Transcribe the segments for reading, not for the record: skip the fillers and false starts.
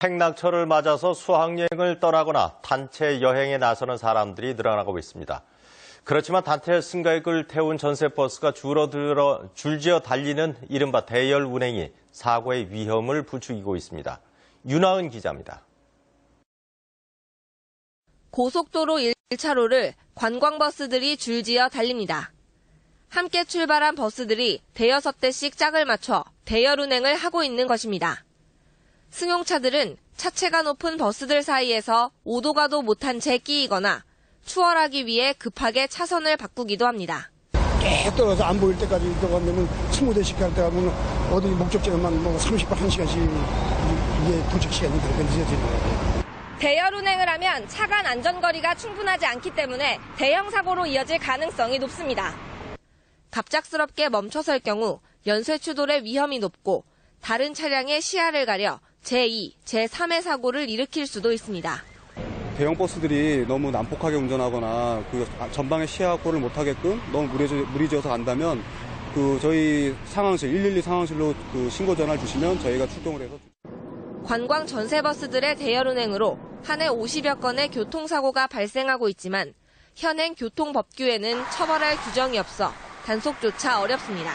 행락철을 맞아서 수학여행을 떠나거나 단체 여행에 나서는 사람들이 늘어나고 있습니다. 그렇지만 단체 승객을 태운 전세버스가 줄지어 달리는 이른바 대열 운행이 사고의 위험을 부추기고 있습니다. 윤하은 기자입니다. 고속도로 1차로를 관광버스들이 줄지어 달립니다. 함께 출발한 버스들이 대여섯 대씩 짝을 맞춰 대열 운행을 하고 있는 것입니다. 승용차들은 차체가 높은 버스들 사이에서 오도 가도 못한 채 끼이거나 추월하기 위해 급하게 차선을 바꾸기도 합니다. 계속 떨어져서 안 보일 때까지 들어가면 20대씩 갈 때 가면 어디 목적지에만 30분, 1시간씩 이게 도착 시간이 그렇게 늦어지는 거예요. 대열 운행을 하면 차간 안전거리가 충분하지 않기 때문에 대형 사고로 이어질 가능성이 높습니다. 갑작스럽게 멈춰설 경우 연쇄 추돌의 위험이 높고 다른 차량의 시야를 가려 제2, 제3의 사고를 일으킬 수도 있습니다. 대형 버스들이 너무 난폭하게 운전하거나 전방에 시야 확보를 못하게끔 너무 무리지어서 간다면 저희 상황실 112 상황실로 신고 전화를 주시면 저희가 출동을 해서. 관광 전세버스들의 대열 운행으로 한 해 50여 건의 교통사고가 발생하고 있지만 현행 교통법규에는 처벌할 규정이 없어 단속조차 어렵습니다.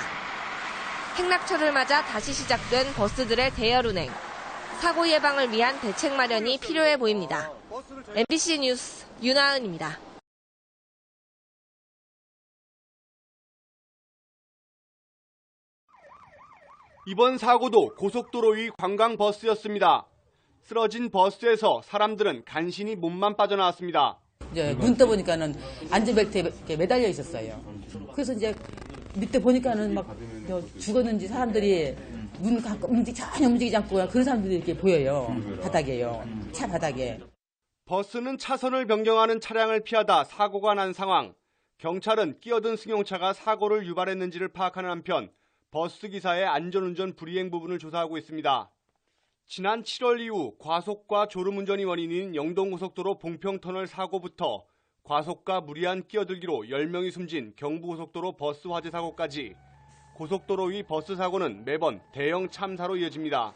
행락철을 맞아 다시 시작된 버스들의 대열 운행. 사고 예방을 위한 대책 마련이 필요해 보입니다. MBC 뉴스 윤하은입니다. 이번 사고도 고속도로 위 관광버스였습니다. 쓰러진 버스에서 사람들은 간신히 몸만 빠져나왔습니다. 이제 눈 떠보니까는 안전벨트에 이렇게 매달려 있었어요. 그래서 이제 밑에 보니까는 막 죽었는지 사람들이 눈 감고 전혀 움직이지 않고 그런 사람들이 이렇게 보여요. 바닥에요. 차 바닥에. 버스는 차선을 변경하는 차량을 피하다 사고가 난 상황. 경찰은 끼어든 승용차가 사고를 유발했는지를 파악하는 한편 버스 기사의 안전운전 불이행 부분을 조사하고 있습니다. 지난 7월 이후 과속과 졸음운전이 원인인 영동고속도로 봉평터널 사고부터 과속과 무리한 끼어들기로 10명이 숨진 경부고속도로 버스 화재 사고까지 고속도로 위 버스 사고는 매번 대형 참사로 이어집니다.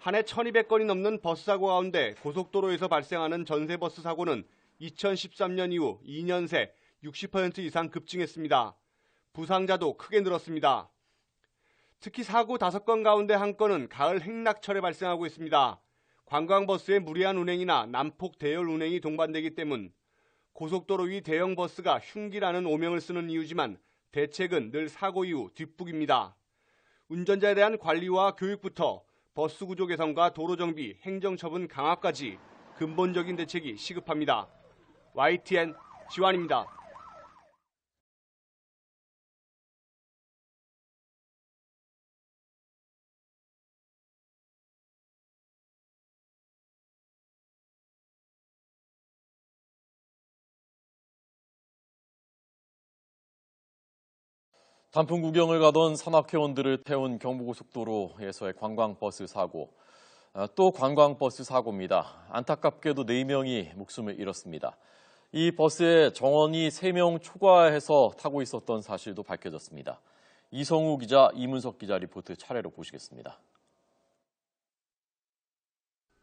한 해 1200건이 넘는 버스 사고 가운데 고속도로에서 발생하는 전세버스 사고는 2013년 이후 2년 새 60% 이상 급증했습니다. 부상자도 크게 늘었습니다. 특히 사고 5건 가운데 1건은 가을 행락철에 발생하고 있습니다. 관광버스의 무리한 운행이나 난폭 대열 운행이 동반되기 때문 고속도로 위 대형 버스가 흉기라는 오명을 쓰는 이유지만 대책은 늘 사고 이후 뒷북입니다. 운전자에 대한 관리와 교육부터 버스 구조 개선과 도로 정비, 행정처분 강화까지 근본적인 대책이 시급합니다. YTN 지환입니다. 단풍 구경을 가던 산악회원들을 태운 경부고속도로에서의 관광버스 사고. 또 관광버스 사고입니다. 안타깝게도 4명이 목숨을 잃었습니다. 이 버스에 정원이 3명 초과해서 타고 있었던 사실도 밝혀졌습니다. 이성우 기자, 이문석 기자 리포트 차례로 보시겠습니다.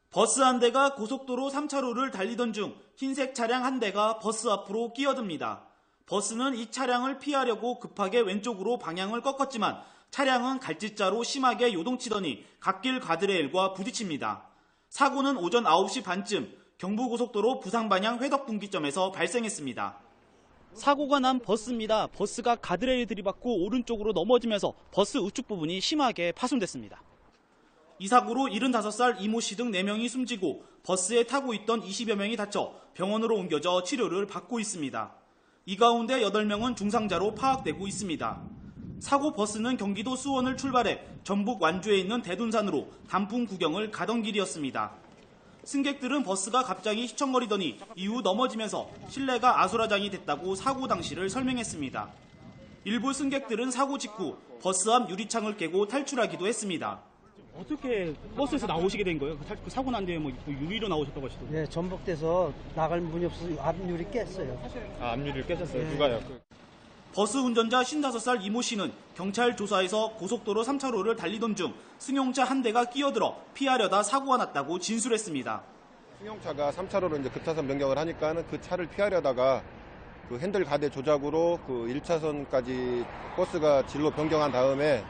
버스 한 대가 고속도로 3차로를 달리던 중 흰색 차량 한 대가 버스 앞으로 끼어듭니다. 버스는 이 차량을 피하려고 급하게 왼쪽으로 방향을 꺾었지만 차량은 갈짓자로 심하게 요동치더니 갓길 가드레일과 부딪힙니다. 사고는 오전 9시 반쯤 경부고속도로 부산방향 회덕분기점에서 발생했습니다. 사고가 난 버스입니다. 버스가 가드레일 들이받고 오른쪽으로 넘어지면서 버스 우측 부분이 심하게 파손됐습니다. 이 사고로 75살 이모 씨 등 4명이 숨지고 버스에 타고 있던 20여 명이 다쳐 병원으로 옮겨져 치료를 받고 있습니다. 이 가운데 8명은 중상자로 파악되고 있습니다. 사고 버스는 경기도 수원을 출발해 전북 완주에 있는 대둔산으로 단풍 구경을 가던 길이었습니다. 승객들은 버스가 갑자기 휘청거리더니 이후 넘어지면서 실내가 아수라장이 됐다고 사고 당시를 설명했습니다. 일부 승객들은 사고 직후 버스 앞 유리창을 깨고 탈출하기도 했습니다. 어떻게 버스에서 나오시게 된 거예요? 그 사고 난 뒤에 유리로 나오셨다고 하시던데. 네, 전복돼서 나갈 문이 없어서 앞유리 깼어요. 아, 앞유리를 깨셨어요? 네. 누가요? 버스 운전자 55살 이모 씨는 경찰 조사에서 고속도로 3차로를 달리던 중 승용차 한 대가 끼어들어 피하려다 사고가 났다고 진술했습니다. 승용차가 3차로로 이제 급차선 변경을 하니까는 그 차를 피하려다가 그 핸들 가대 조작으로 그 1차선까지 버스가 진로 변경한 다음에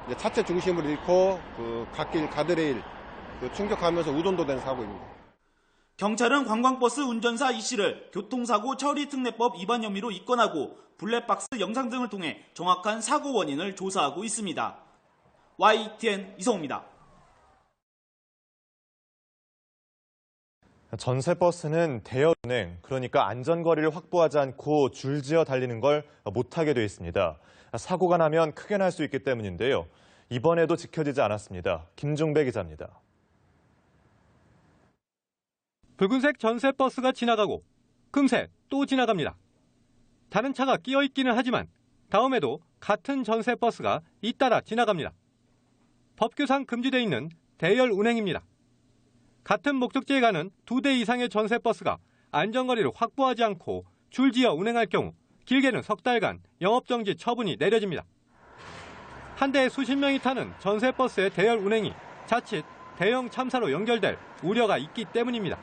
이제 차체 중심을 잃고 그 갓길 가드레일 충격하면서 우전도된 사고입니다. 경찰은 관광버스 운전사 이 씨를 교통사고 처리특례법 위반 혐의로 입건하고 블랙박스 영상 등을 통해 정확한 사고 원인을 조사하고 있습니다. YTN 이성호입니다. 전세버스는 대여운행, 그러니까 안전거리를 확보하지 않고 줄지어 달리는 걸 못하게 돼 있습니다. 사고가 나면 크게 날 수 있기 때문인데요. 이번에도 지켜지지 않았습니다. 김중배 기자입니다. 붉은색 전세버스가 지나가고 금세 또 지나갑니다. 다른 차가 끼어 있기는 하지만 다음에도 같은 전세버스가 잇따라 지나갑니다. 법규상 금지되어 있는 대열 운행입니다. 같은 목적지에 가는 2대 이상의 전세버스가 안전거리를 확보하지 않고 줄지어 운행할 경우 길게는 석 달간 영업정지 처분이 내려집니다. 한 대에 수십 명이 타는 전세버스의 대열 운행이 자칫 대형 참사로 연결될 우려가 있기 때문입니다.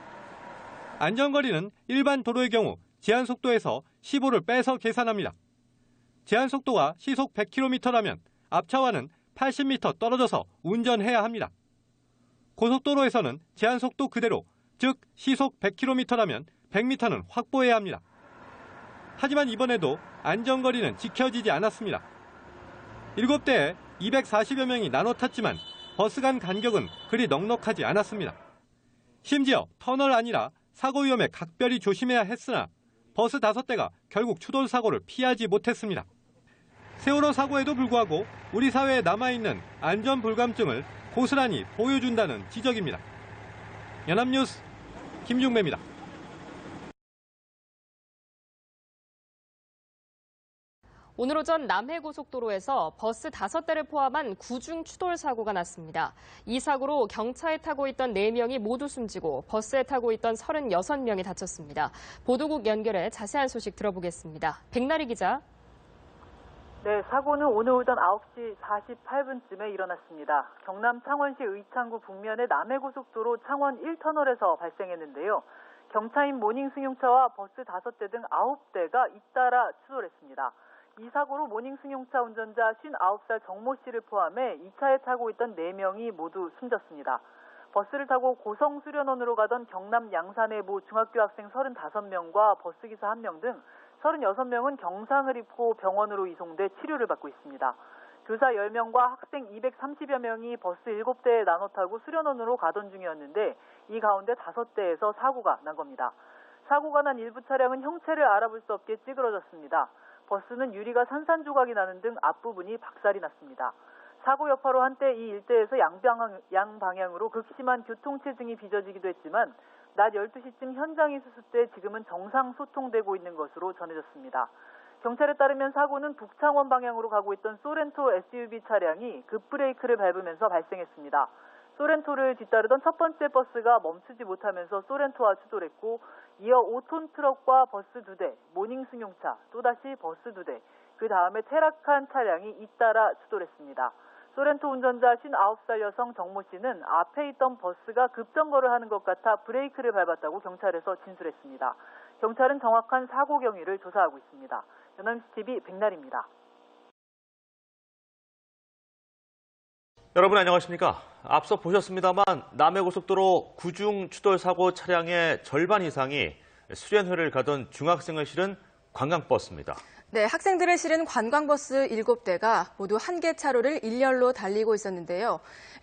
안전거리는 일반 도로의 경우 제한속도에서 15를 빼서 계산합니다. 제한속도가 시속 100km라면 앞차와는 80m 떨어져서 운전해야 합니다. 고속도로에서는 제한속도 그대로, 즉 시속 100km라면 100m는 확보해야 합니다. 하지만 이번에도 안전거리는 지켜지지 않았습니다. 7대에 240여 명이 나눠 탔지만 버스 간 간격은 그리 넉넉하지 않았습니다. 심지어 터널 아니라 사고 위험에 각별히 조심해야 했으나 버스 5대가 결국 추돌 사고를 피하지 못했습니다. 세월호 사고에도 불구하고 우리 사회에 남아있는 안전 불감증을 고스란히 보여준다는 지적입니다. 연합뉴스 김중배입니다. 오늘 오전 남해고속도로에서 버스 5대를 포함한 구중 추돌 사고가 났습니다. 이 사고로 경차에 타고 있던 4명이 모두 숨지고 버스에 타고 있던 36명이 다쳤습니다. 보도국 연결해 자세한 소식 들어보겠습니다. 백나리 기자. 네, 사고는 오늘 오전 9시 48분쯤에 일어났습니다. 경남 창원시 의창구 북면의 남해고속도로 창원 1터널에서 발생했는데요. 경차인 모닝 승용차와 버스 5대 등 9대가 잇따라 추돌했습니다. 이 사고로 모닝 승용차 운전자 59살 정모 씨를 포함해 이 차에 타고 있던 4명이 모두 숨졌습니다. 버스를 타고 고성 수련원으로 가던 경남 양산의 모 중학교 학생 35명과 버스기사 1명 등 36명은 경상을 입고 병원으로 이송돼 치료를 받고 있습니다. 교사 10명과 학생 230여 명이 버스 7대에 나눠 타고 수련원으로 가던 중이었는데 이 가운데 5대에서 사고가 난 겁니다. 사고가 난 일부 차량은 형체를 알아볼 수 없게 찌그러졌습니다. 버스는 유리가 산산조각이 나는 등 앞부분이 박살이 났습니다. 사고 여파로 한때 이 일대에서 양방향으로 극심한 교통체증이 빚어지기도 했지만 낮 12시쯤 현장이 수습돼 지금은 정상 소통되고 있는 것으로 전해졌습니다. 경찰에 따르면 사고는 북창원 방향으로 가고 있던 소렌토 SUV 차량이 급브레이크를 밟으면서 발생했습니다. 소렌토를 뒤따르던 첫 번째 버스가 멈추지 못하면서 소렌토와 추돌했고 이어 5톤 트럭과 버스 2대, 모닝 승용차, 또다시 버스 2대, 그 다음에 퇴락한 차량이 잇따라 추돌했습니다. 소렌토 운전자 59살 여성 정모 씨는 앞에 있던 버스가 급정거를 하는 것 같아 브레이크를 밟았다고 경찰에서 진술했습니다. 경찰은 정확한 사고 경위를 조사하고 있습니다. 연합뉴스TV 백날입니다. 여러분 안녕하십니까? 앞서 보셨습니다만 남해고속도로 구중 추돌 사고 차량의 절반 이상이 수련회를 가던 중학생을 실은 관광버스입니다. 네, 학생들을 실은 관광버스 7대가 모두 한 개 차로를 일렬로 달리고 있었는데요.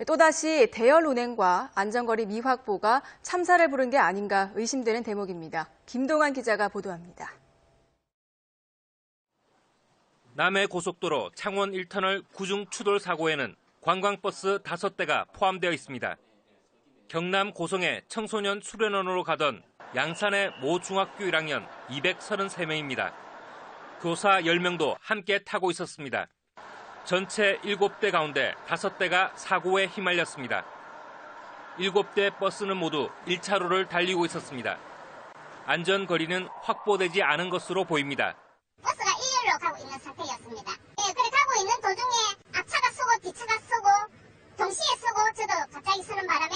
또다시 대열 운행과 안전거리 미확보가 참사를 부른 게 아닌가 의심되는 대목입니다. 김동환 기자가 보도합니다. 남해고속도로 창원 1터널 구중 추돌 사고에는 관광버스 5대가 포함되어 있습니다. 경남 고성의 청소년 수련원으로 가던 양산의 모 중학교 1학년 233명입니다. 교사 10명도 함께 타고 있었습니다. 전체 7대 가운데 5대가 사고에 휘말렸습니다. 7대 버스는 모두 1차로를 달리고 있었습니다. 안전거리는 확보되지 않은 것으로 보입니다. 버스가 일렬로 가고 있는 있습니다. 예, 그래 가고 있는 도중에 앞차가 쏘고 뒤차가 쏘고 동시에 쏘고 저도 갑자기 서는 바람에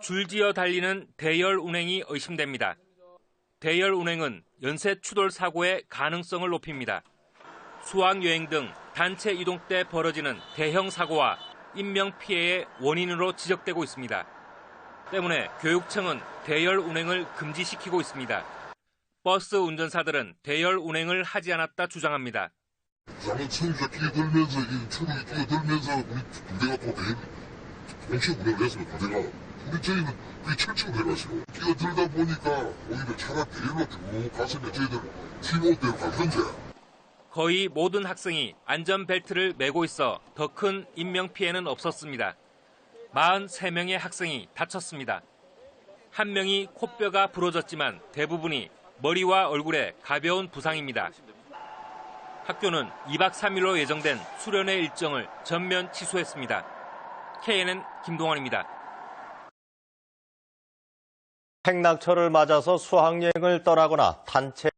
줄지어 달리는 대열 운행이 의심됩니다. 대열 운행은 연쇄 추돌 사고의 가능성을 높입니다. 수학여행 등 단체 이동 때 벌어지는 대형 사고와 인명피해의 원인으로 지적되고 있습니다. 때문에 교육청은 대열 운행을 금지시키고 있습니다. 버스 운전사들은 대열 운행을 하지 않았다 주장합니다. 부상은 처음부터 끼어들면서 이 추락이 끼어들면서 우리 군대가 또 동시에 운행을 했어요. 군대가 우리 저희는 그게 철칙을 해가지고 끼어들다 보니까 오히려 차가 대열로 쭉 갔으면 저희들 팀워크대로 갔던데. 거의 모든 학생이 안전벨트를 매고 있어 더 큰 인명피해는 없었습니다. 43명의 학생이 다쳤습니다. 한 명이 코뼈가 부러졌지만 대부분이 머리와 얼굴에 가벼운 부상입니다. 학교는 2박 3일로 예정된 수련회 일정을 전면 취소했습니다. KNN 김동환입니다. 행락철을 맞아서 수학여행을 떠나거나 단체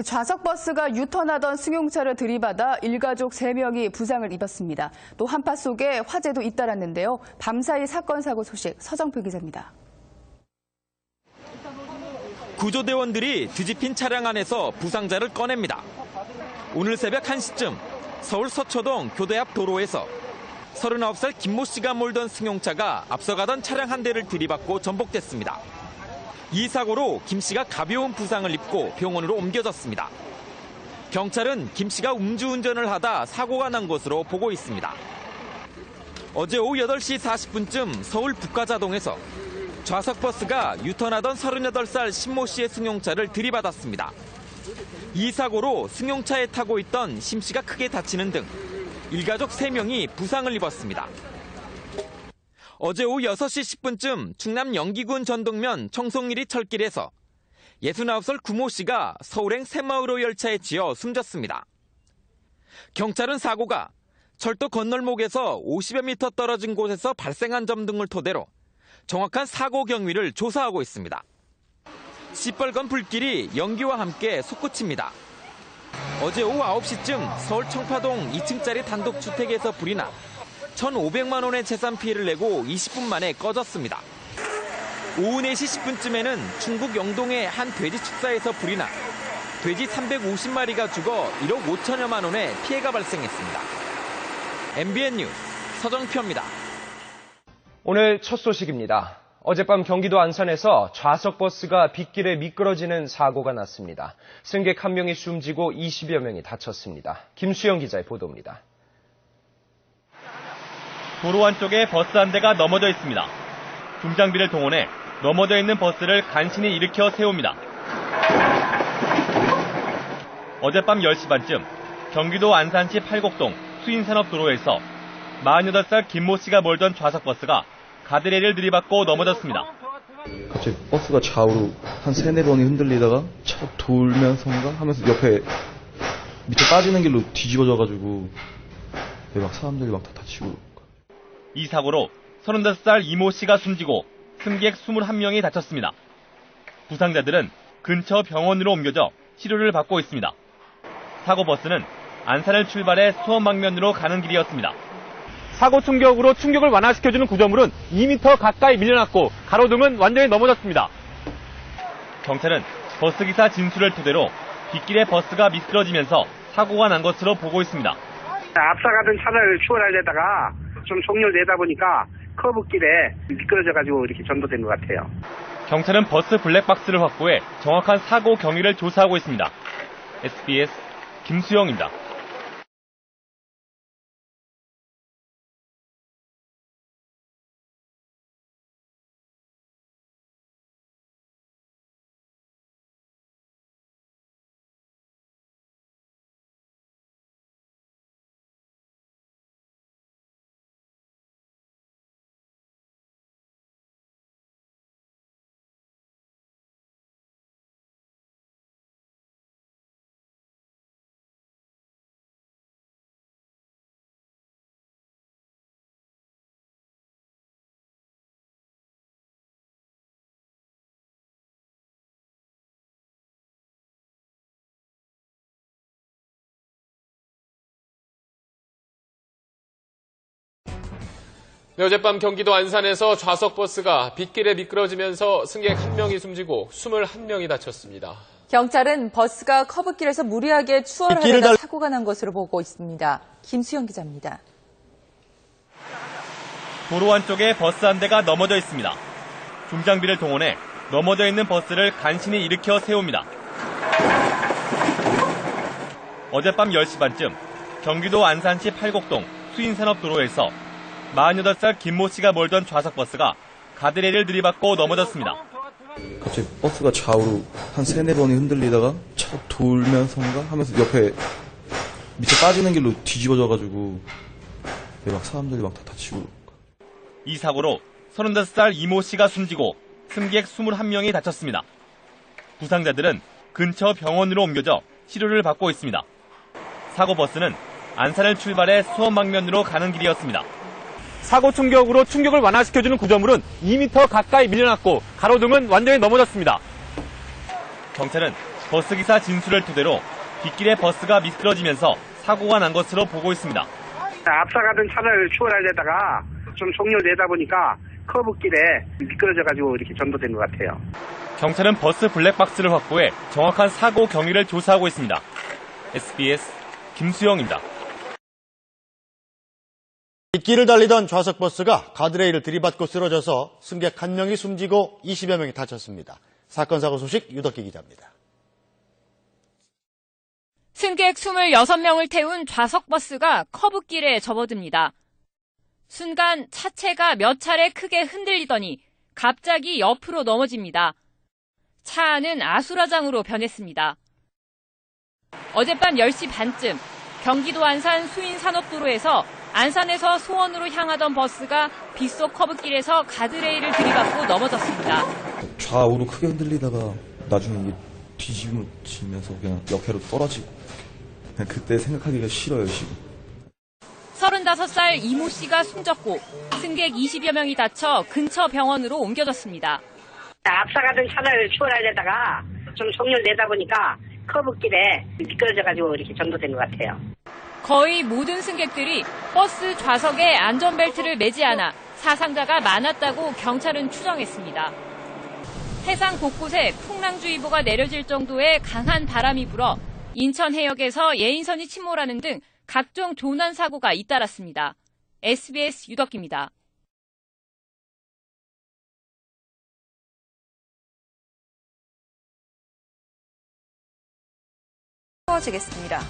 좌석 버스가 유턴하던 승용차를 들이받아 일가족 3명이 부상을 입었습니다. 또 한파 속에 화재도 잇따랐는데요. 밤사이 사건 사고 소식 서정표 기자입니다. 구조대원들이 뒤집힌 차량 안에서 부상자를 꺼냅니다. 오늘 새벽 1시쯤 서울 서초동 교대 앞 도로에서 39살 김모 씨가 몰던 승용차가 앞서가던 차량 한 대를 들이받고 전복됐습니다. 이 사고로 김 씨가 가벼운 부상을 입고 병원으로 옮겨졌습니다. 경찰은 김 씨가 음주운전을 하다 사고가 난 것으로 보고 있습니다. 어제 오후 8시 40분쯤 서울 북가자동에서 좌석 버스가 유턴하던 38살 신모 씨의 승용차를 들이받았습니다. 이 사고로 승용차에 타고 있던 심 씨가 크게 다치는 등 일가족 3명이 부상을 입었습니다. 어제 오후 6시 10분쯤 충남 영기군 전동면 청송리리 철길에서 69살 구모 씨가 서울행 새마을호 열차에 치여 숨졌습니다. 경찰은 사고가 철도 건널목에서 50여 미터 떨어진 곳에서 발생한 점 등을 토대로 정확한 사고 경위를 조사하고 있습니다. 시뻘건 불길이 연기와 함께 솟구칩니다. 어제 오후 9시쯤 서울 청파동 2층짜리 단독주택에서 불이 나 1,500만 원의 재산 피해를 내고 20분 만에 꺼졌습니다. 오후 4시 10분쯤에는 충북 영동의 한 돼지 축사에서 불이 나 돼지 350마리가 죽어 1억 5천여만 원의 피해가 발생했습니다. MBN 뉴스 서정표입니다. 오늘 첫 소식입니다. 어젯밤 경기도 안산에서 좌석 버스가 빗길에 미끄러지는 사고가 났습니다. 승객 1명이 숨지고 20여 명이 다쳤습니다. 김수영 기자의 보도입니다. 도로 한쪽에 버스 한 대가 넘어져 있습니다. 중장비를 동원해 넘어져 있는 버스를 간신히 일으켜 세웁니다. 어젯밤 10시 반쯤 경기도 안산시 팔곡동 수인산업도로에서 48살 김모 씨가 몰던 좌석 버스가 가드레일을 들이받고 넘어졌습니다. 갑자기 버스가 좌우로 한 3-4번이 흔들리다가 차 돌면서인가 하면서 옆에 밑에 빠지는 길로 뒤집어져가지고 막 사람들이 막 다 다치고. 이 사고로 35살 이모 씨가 숨지고 승객 21명이 다쳤습니다. 부상자들은 근처 병원으로 옮겨져 치료를 받고 있습니다. 사고 버스는 안산을 출발해 수원 방면으로 가는 길이었습니다. 사고 충격으로 충격을 완화시켜주는 구조물은 2m 가까이 밀려났고 가로등은 완전히 넘어졌습니다. 경찰은 버스기사 진술을 토대로 빗길에 버스가 미끄러지면서 사고가 난 것으로 보고 있습니다. 앞서가던 차를 추월하려다가 좀 속렬되다 보니까 커브길에 미끄러져가지고 이렇게 전도된 것 같아요. 경찰은 버스 블랙박스를 확보해 정확한 사고 경위를 조사하고 있습니다. SBS 김수영입니다. 어젯밤 경기도 안산에서 좌석버스가 빗길에 미끄러지면서 승객 1명이 숨지고 21명이 다쳤습니다. 경찰은 버스가 커브길에서 무리하게 추월하려다 사고가 난 것으로 보고 있습니다. 김수영 기자입니다. 도로 한쪽에 버스 한 대가 넘어져 있습니다. 중장비를 동원해 넘어져 있는 버스를 간신히 일으켜 세웁니다. 어젯밤 10시 반쯤 경기도 안산시 팔곡동 수인산업도로에서 48살 김모 씨가 몰던 좌석버스가 가드레일을 들이받고 넘어졌습니다. 갑자기 버스가 좌우로 한 3-4번이 흔들리다가 차 돌면서인가 하면서 옆에 밑에 빠지는 길로 뒤집어져가지고 막 사람들이 막 다 다치고. 이 사고로 35살 이모 씨가 숨지고 승객 21명이 다쳤습니다. 부상자들은 근처 병원으로 옮겨져 치료를 받고 있습니다. 사고 버스는 안산을 출발해 수원 방면으로 가는 길이었습니다. 사고 충격으로 충격을 완화시켜주는 구조물은 2m 가까이 밀려났고 가로등은 완전히 넘어졌습니다. 경찰은 버스기사 진술을 토대로 빗길에 버스가 미끄러지면서 사고가 난 것으로 보고 있습니다. 앞서가던 차를 추월하려다가 좀 속력을 내다 보니까 커브길에 미끄러져가지고 이렇게 전도된 것 같아요. 경찰은 버스 블랙박스를 확보해 정확한 사고 경위를 조사하고 있습니다. SBS 김수영입니다. 빗길을 달리던 좌석버스가 가드레일을 들이받고 쓰러져서 승객 1명이 숨지고 20여 명이 다쳤습니다. 사건 사고 소식 유덕기 기자입니다. 승객 26명을 태운 좌석버스가 커브길에 접어듭니다. 순간 차체가 몇 차례 크게 흔들리더니 갑자기 옆으로 넘어집니다. 차 안은 아수라장으로 변했습니다. 어젯밤 10시 반쯤 경기도 안산 수인산업도로에서 안산에서 수원으로 향하던 버스가 빗속 커브길에서 가드레일을 들이받고 넘어졌습니다. 좌우로 크게 흔들리다가 나중에 이게 뒤집어지면서 그냥 옆으로 떨어지고 그냥 그때 생각하기가 싫어요, 지금. 35살 이모 씨가 숨졌고 승객 20여 명이 다쳐 근처 병원으로 옮겨졌습니다. 앞서가던 차를 추월하려다가 좀 속력을 내다 보니까 커브길에 미끄러져가지고 이렇게 전도된 것 같아요. 거의 모든 승객들이 버스 좌석에 안전벨트를 매지 않아 사상자가 많았다고 경찰은 추정했습니다. 해상 곳곳에 풍랑주의보가 내려질 정도의 강한 바람이 불어 인천 해역에서 예인선이 침몰하는 등 각종 조난 사고가 잇따랐습니다. SBS 유덕기입니다. 채워지겠습니다.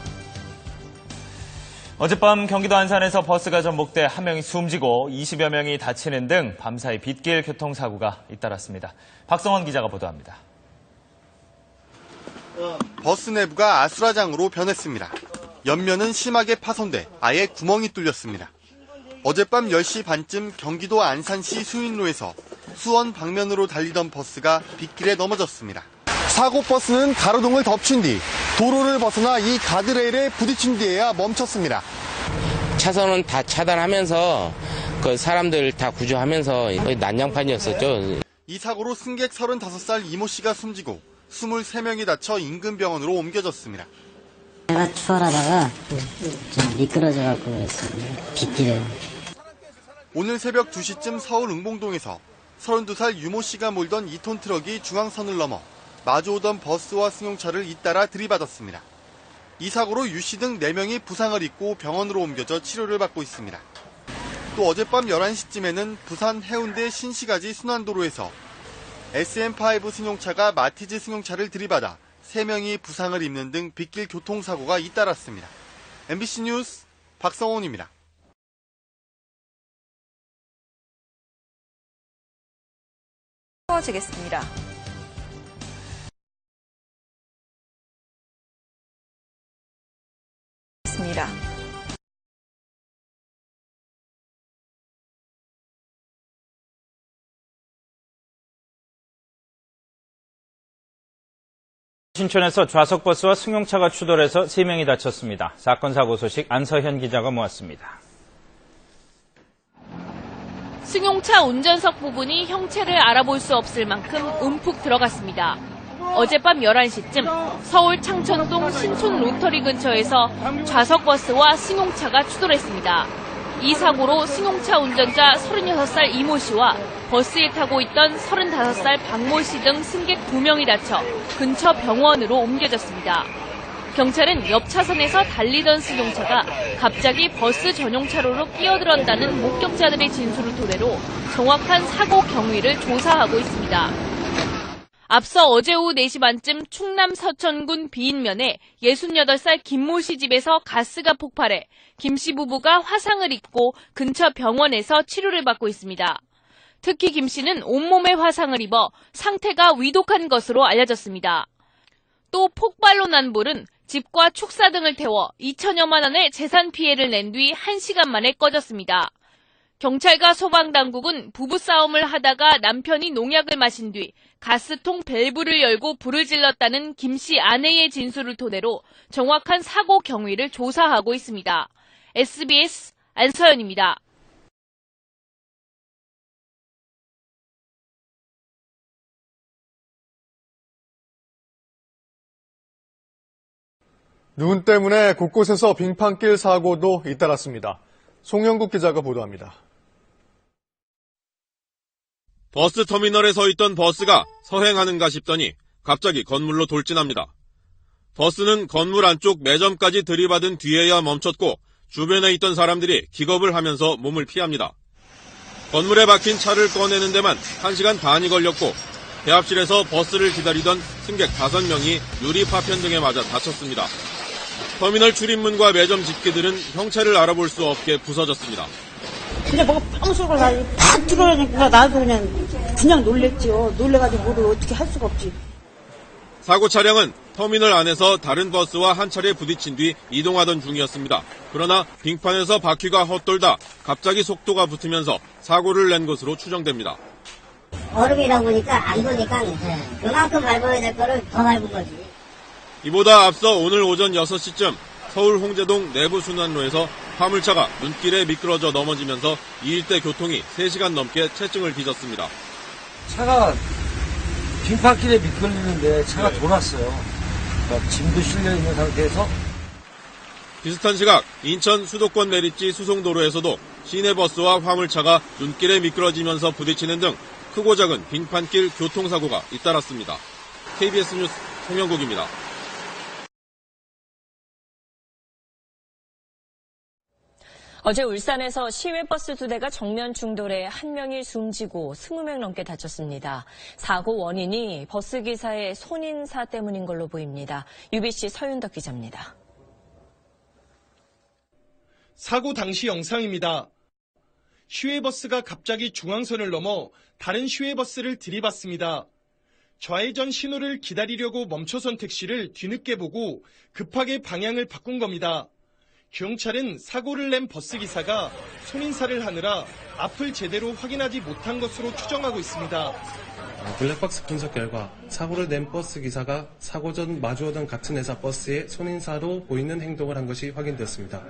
어젯밤 경기도 안산에서 버스가 전복돼 1명이 숨지고 20여 명이 다치는 등 밤사이 빗길 교통사고가 잇따랐습니다. 박성원 기자가 보도합니다. 버스 내부가 아수라장으로 변했습니다. 옆면은 심하게 파손돼 아예 구멍이 뚫렸습니다. 어젯밤 10시 반쯤 경기도 안산시 수인로에서 수원 방면으로 달리던 버스가 빗길에 넘어졌습니다. 사고 버스는 가로등을 덮친 뒤 도로를 벗어나 이 가드레일에 부딪힌 뒤에야 멈췄습니다. 차선은 다 차단하면서 그 사람들 다 구조하면서 난장판이었었죠. 이 사고로 승객 35살 이모 씨가 숨지고 23명이 다쳐 인근 병원으로 옮겨졌습니다. 제가 추월하다가 좀 미끄러져갖고 그랬어요. 빗길에. 오늘 새벽 2시쯤 서울 응봉동에서 32살 유모 씨가 몰던 2톤 트럭이 중앙선을 넘어 마주오던 버스와 승용차를 잇따라 들이받았습니다. 이 사고로 유 씨 등 4명이 부상을 입고 병원으로 옮겨져 치료를 받고 있습니다. 또 어젯밤 11시쯤에는 부산 해운대 신시가지 순환도로에서 SM5 승용차가 마티즈 승용차를 들이받아 3명이 부상을 입는 등 빗길 교통사고가 잇따랐습니다. MBC 뉴스 박성원입니다. 채워지겠습니다. 신촌에서 좌석버스와 승용차가 추돌해서 3명이 다쳤습니다. 사건 사고 소식 안서현 기자가 모았습니다. 승용차 운전석 부분이 형체를 알아볼 수 없을 만큼 움푹 들어갔습니다. 어젯밤 11시쯤 서울 창천동 신촌 로터리 근처에서 좌석버스와 승용차가 추돌했습니다. 이 사고로 승용차 운전자 36살 이모 씨와 버스에 타고 있던 35살 박모 씨 등 승객 2명이 다쳐 근처 병원으로 옮겨졌습니다. 경찰은 옆 차선에서 달리던 승용차가 갑자기 버스 전용 차로로 끼어들었다는 목격자들의 진술을 토대로 정확한 사고 경위를 조사하고 있습니다. 앞서 어제 오후 4시 반쯤 충남 서천군 비인면에 68살 김모 씨 집에서 가스가 폭발해 김 씨 부부가 화상을 입고 근처 병원에서 치료를 받고 있습니다. 특히 김 씨는 온몸에 화상을 입어 상태가 위독한 것으로 알려졌습니다. 또 폭발로 난 불은 집과 축사 등을 태워 2천여만 원의 재산 피해를 낸 뒤 1시간 만에 꺼졌습니다. 경찰과 소방당국은 부부싸움을 하다가 남편이 농약을 마신 뒤 가스통 밸브를 열고 불을 질렀다는 김 씨 아내의 진술을 토대로 정확한 사고 경위를 조사하고 있습니다. SBS 안서연입니다. 눈 때문에 곳곳에서 빙판길 사고도 잇따랐습니다. 송영국 기자가 보도합니다. 버스 터미널에 서 있던 버스가 서행하는가 싶더니 갑자기 건물로 돌진합니다. 버스는 건물 안쪽 매점까지 들이받은 뒤에야 멈췄고 주변에 있던 사람들이 기겁을 하면서 몸을 피합니다. 건물에 박힌 차를 꺼내는 데만 1시간 반이 걸렸고 대합실에서 버스를 기다리던 승객 5명이 유리 파편 등에 맞아 다쳤습니다. 터미널 출입문과 매점 집기들은 형체를 알아볼 수 없게 부서졌습니다. 근데 뭐가 빵 쏘고 팍 들어오니까 나도 그냥 놀랬죠. 놀래가지고 뭐를 어떻게 할 수가 없지. 사고 차량은 터미널 안에서 다른 버스와 한 차례 부딪힌 뒤 이동하던 중이었습니다. 그러나 빙판에서 바퀴가 헛돌다 갑자기 속도가 붙으면서 사고를 낸 것으로 추정됩니다. 얼음이다 보니까 안 도니까 그만큼 밟아야 될 거를 더 밟은 거지. 이보다 앞서 오늘 오전 6시쯤 서울 홍제동 내부순환로에서 화물차가 눈길에 미끄러져 넘어지면서 이 일대 교통이 3시간 넘게 체증을 빚었습니다. 차가 빙판길에 미끄러지는데 차가 돌았어요. 그러니까 짐도 실려있는 상태에서. 비슷한 시각 인천 수도권 내리지 수송도로에서도 시내버스와 화물차가 눈길에 미끄러지면서 부딪히는 등 크고 작은 빙판길 교통사고가 잇따랐습니다. KBS 뉴스 송영국입니다. 어제 울산에서 시외버스 2대가 정면 충돌해 1명이 숨지고 20명 넘게 다쳤습니다. 사고 원인이 버스기사의 손인사 때문인 걸로 보입니다. UBC 서윤덕 기자입니다. 사고 당시 영상입니다. 시외버스가 갑자기 중앙선을 넘어 다른 시외버스를 들이받습니다. 좌회전 신호를 기다리려고 멈춰선 택시를 뒤늦게 보고 급하게 방향을 바꾼 겁니다. 경찰은 사고를 낸 버스기사가 손인사를 하느라 앞을 제대로 확인하지 못한 것으로 추정하고 있습니다. 블랙박스 분석 결과 사고를 낸 버스기사가 사고 전 마주오던 같은 회사 버스에 손인사로 보이는 행동을 한 것이 확인되었습니다.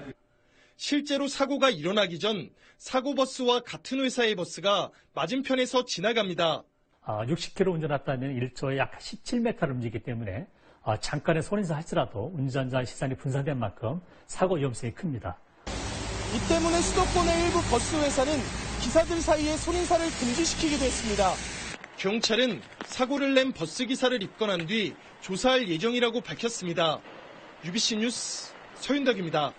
실제로 사고가 일어나기 전 사고버스와 같은 회사의 버스가 맞은편에서 지나갑니다. 60km 운전했다면 1초에 약 17m를 움직이기 때문에 잠깐의 손인사 할지라도 운전자의 시선이 분산된 만큼 사고 위험성이 큽니다. 이 때문에 수도권의 일부 버스 회사는 기사들 사이에 손인사를 금지시키기도 했습니다. 경찰은 사고를 낸 버스 기사를 입건한 뒤 조사할 예정이라고 밝혔습니다. UBC 뉴스 서윤덕입니다.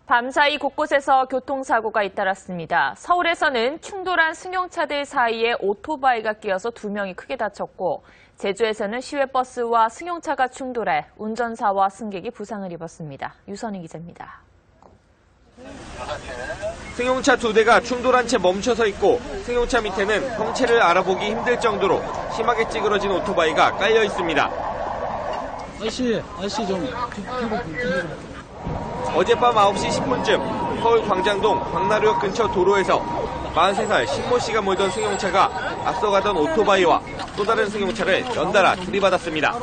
밤사이 곳곳에서 교통사고가 잇따랐습니다. 서울에서는 충돌한 승용차들 사이에 오토바이가 끼어서 2명이 크게 다쳤고 제주에서는 시외버스와 승용차가 충돌해 운전사와 승객이 부상을 입었습니다. 유선희 기자입니다. 승용차 2대가 충돌한 채 멈춰서 있고 승용차 밑에는 형체를 알아보기 힘들 정도로 심하게 찌그러진 오토바이가 깔려 있습니다. 아저씨 좀 어젯밤 9시 10분쯤 서울 광장동 광나루역 근처 도로에서 43살 신모 씨가 몰던 승용차가 앞서가던 오토바이와 또 다른 승용차를 연달아 들이받았습니다.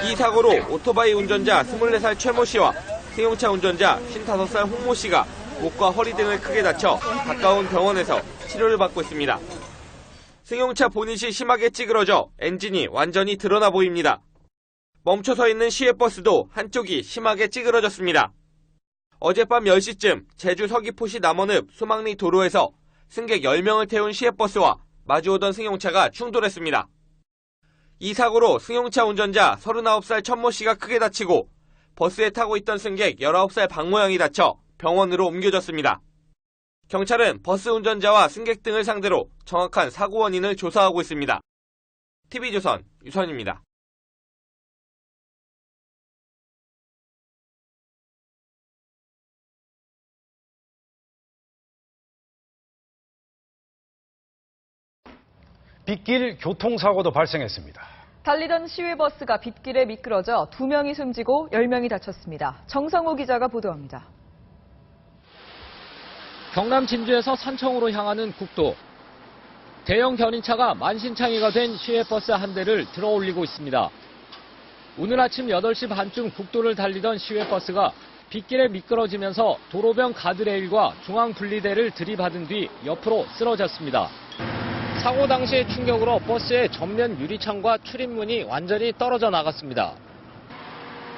이 사고로 오토바이 운전자 24살 최모 씨와 승용차 운전자 55살 홍모 씨가 목과 허리 등을 크게 다쳐 가까운 병원에서 치료를 받고 있습니다. 승용차 보닛이 심하게 찌그러져 엔진이 완전히 드러나 보입니다. 멈춰서 있는 시외버스도 한쪽이 심하게 찌그러졌습니다. 어젯밤 10시쯤 제주 서귀포시 남원읍 소망리 도로에서 승객 10명을 태운 시외버스와 마주오던 승용차가 충돌했습니다. 이 사고로 승용차 운전자 39살 천모 씨가 크게 다치고 버스에 타고 있던 승객 19살 박모양이 다쳐 병원으로 옮겨졌습니다. 경찰은 버스 운전자와 승객 등을 상대로 정확한 사고 원인을 조사하고 있습니다. TV조선 유선입니다. 빗길 교통사고도 발생했습니다. 달리던 시외버스가 빗길에 미끄러져 2명이 숨지고 10명이 다쳤습니다. 정성호 기자가 보도합니다. 경남 진주에서 산청으로 향하는 국도. 대형 견인차가 만신창이가 된 시외버스 한 대를 들어올리고 있습니다. 오늘 아침 8시 반쯤 국도를 달리던 시외버스가 빗길에 미끄러지면서 도로변 가드레일과 중앙 분리대를 들이받은 뒤 옆으로 쓰러졌습니다. 사고 당시의 충격으로 버스의 전면 유리창과 출입문이 완전히 떨어져 나갔습니다.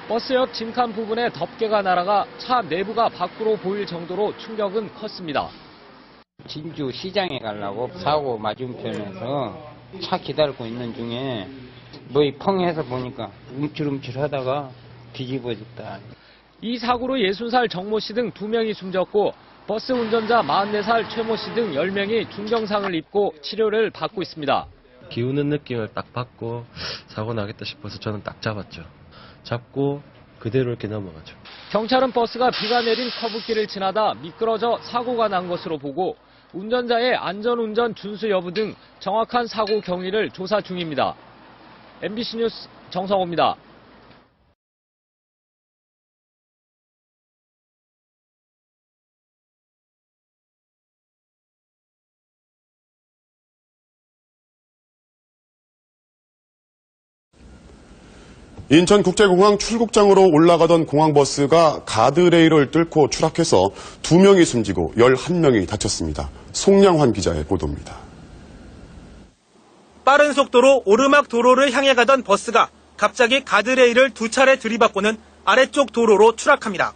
버스 옆 진칸 부분에 덮개가 날아가 차 내부가 밖으로 보일 정도로 충격은 컸습니다. 진주 시장에 가려고 사고 맞은편에서 차 기다리고 있는 중에 뭐이 펑해서 보니까 움찔움찔하다가 뒤집어졌다. 이 사고로 60살 정모 씨 등 2명이 숨졌고 버스 운전자 44살 최모 씨 등 10명이 중경상을 입고 치료를 받고 있습니다. 비우는 느낌을 딱 받고 사고 나겠다 싶어서 저는 딱 잡았죠. 잡고 그대로 이렇게 넘어가죠. 경찰은 버스가 비가 내린 커브길을 지나다 미끄러져 사고가 난 것으로 보고 운전자의 안전운전 준수 여부 등 정확한 사고 경위를 조사 중입니다. MBC 뉴스 정성호입니다. 인천국제공항 출국장으로 올라가던 공항버스가 가드레일을 뚫고 추락해서 2명이 숨지고 11명이 다쳤습니다. 송량환 기자의 보도입니다. 빠른 속도로 오르막 도로를 향해 가던 버스가 갑자기 가드레일을 2차례 들이받고는 아래쪽 도로로 추락합니다.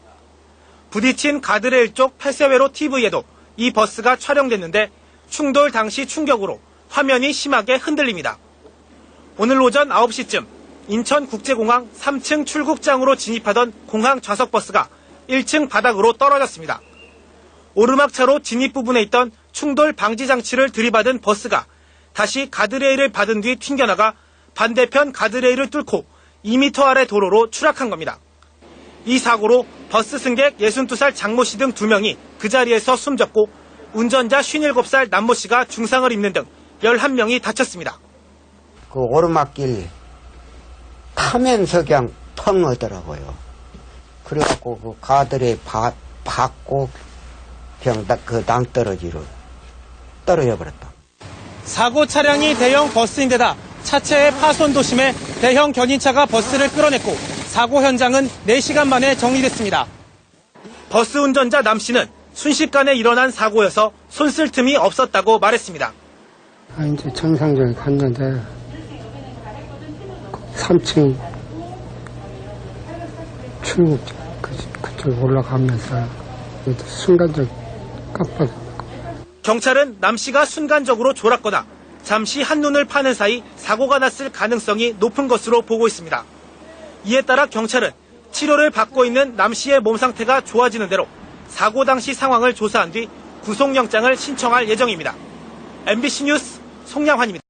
부딪힌 가드레일 쪽 폐쇄회로 TV에도 이 버스가 촬영됐는데 충돌 당시 충격으로 화면이 심하게 흔들립니다. 오늘 오전 9시쯤 인천국제공항 3층 출국장으로 진입하던 공항 좌석버스가 1층 바닥으로 떨어졌습니다. 오르막차로 진입 부분에 있던 충돌 방지 장치를 들이받은 버스가 다시 가드레일을 받은 뒤 튕겨나가 반대편 가드레일을 뚫고 2m 아래 도로로 추락한 겁니다. 이 사고로 버스 승객 62살 장모 씨 등 2명이 그 자리에서 숨졌고 운전자 57살 남모 씨가 중상을 입는 등 11명이 다쳤습니다. 그 오르막길 타면서 그냥 펑 하더라고요. 그래갖고 그 가드레일 받고 그냥 그 낭떠러지로 떨어져 버렸다. 사고 차량이 대형 버스인데다 차체의 파손도 심해 대형 견인차가 버스를 끌어냈고 사고 현장은 4시간 만에 정리됐습니다. 버스 운전자 남 씨는 순식간에 일어난 사고여서 손 쓸 틈이 없었다고 말했습니다. 이제 정상적으로 갔는데 3층 출국 그쪽 올라가면서 순간적 깜빡. 경찰은 남 씨가 순간적으로 졸았거나 잠시 한눈을 파는 사이 사고가 났을 가능성이 높은 것으로 보고 있습니다. 이에 따라 경찰은 치료를 받고 있는 남 씨의 몸 상태가 좋아지는 대로 사고 당시 상황을 조사한 뒤 구속영장을 신청할 예정입니다. MBC 뉴스 송량환입니다.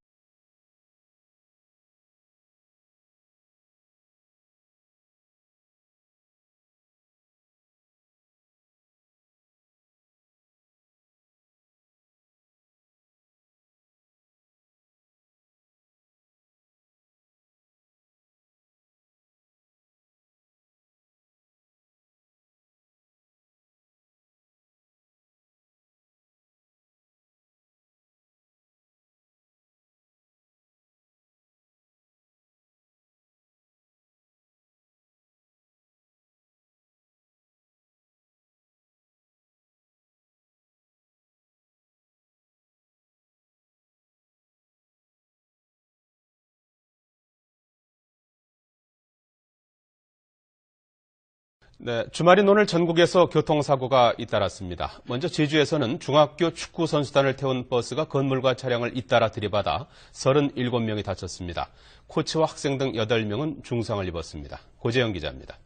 네, 주말인 오늘 전국에서 교통사고가 잇따랐습니다. 먼저 제주에서는 중학교 축구 선수단을 태운 버스가 건물과 차량을 잇따라 들이받아 37명이 다쳤습니다. 코치와 학생 등 8명은 중상을 입었습니다. 고재영 기자입니다.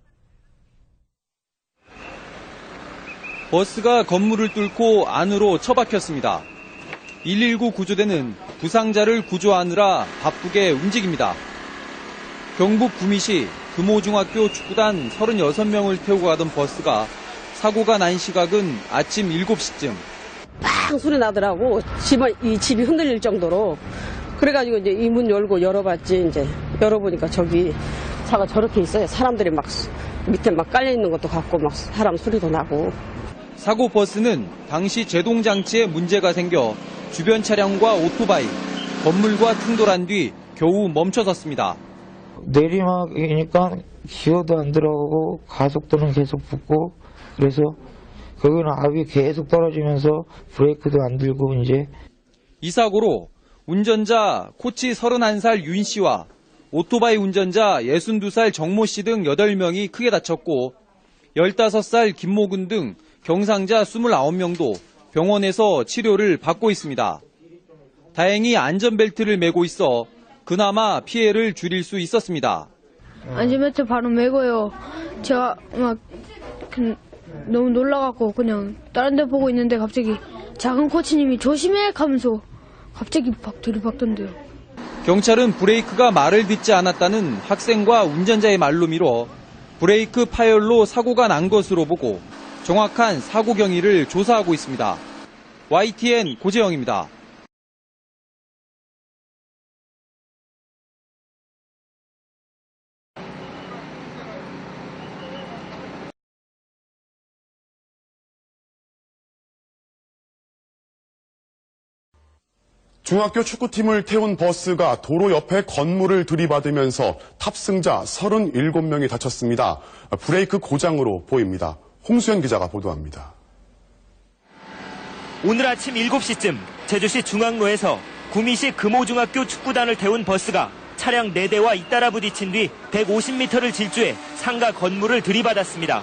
버스가 건물을 뚫고 안으로 처박혔습니다. 119 구조대는 부상자를 구조하느라 바쁘게 움직입니다. 경북 구미시 금호중학교 축구단 36명을 태우고 가던 버스가 사고가 난 시각은 아침 7시쯤. 빵 소리 나더라고. 이 집이 흔들릴 정도로. 그래가지고 이제 이 문 열고 열어봤지. 이제 열어보니까 저기 차가 저렇게 있어요. 사람들이 막 밑에 막 깔려 있는 것도 같고 막 사람 소리도 나고. 사고 버스는 당시 제동 장치에 문제가 생겨 주변 차량과 오토바이, 건물과 충돌한 뒤 겨우 멈춰섰습니다. 내리막이니까 기어도 안 들어가고 가속도는 계속 붙고 그래서 거기는 압이 계속 떨어지면서 브레이크도 안 들고 이제. 이 사고로 운전자 코치 31살 윤 씨와 오토바이 운전자 62살 정모 씨 등 8명이 크게 다쳤고 15살 김모근 등 경상자 29명도 병원에서 치료를 받고 있습니다. 다행히 안전벨트를 매고 있어 그나마 피해를 줄일 수 있었습니다. 안전벨트 바로 매고요. 제가 막 너무 놀라갖고 그냥 다른 데 보고 있는데 갑자기 작은 코치님이 조심해 하면서 갑자기 막 들이박던데요. 경찰은 브레이크가 말을 듣지 않았다는 학생과 운전자의 말로 미뤄 브레이크 파열로 사고가 난 것으로 보고 정확한 사고 경위를 조사하고 있습니다. YTN 고재영입니다. 중학교 축구팀을 태운 버스가 도로 옆에 건물을 들이받으면서 탑승자 37명이 다쳤습니다. 브레이크 고장으로 보입니다. 홍수연 기자가 보도합니다. 오늘 아침 7시쯤 제주시 중앙로에서 구미시 금호중학교 축구단을 태운 버스가 차량 4대와 잇따라 부딪힌 뒤 150m를 질주해 상가 건물을 들이받았습니다.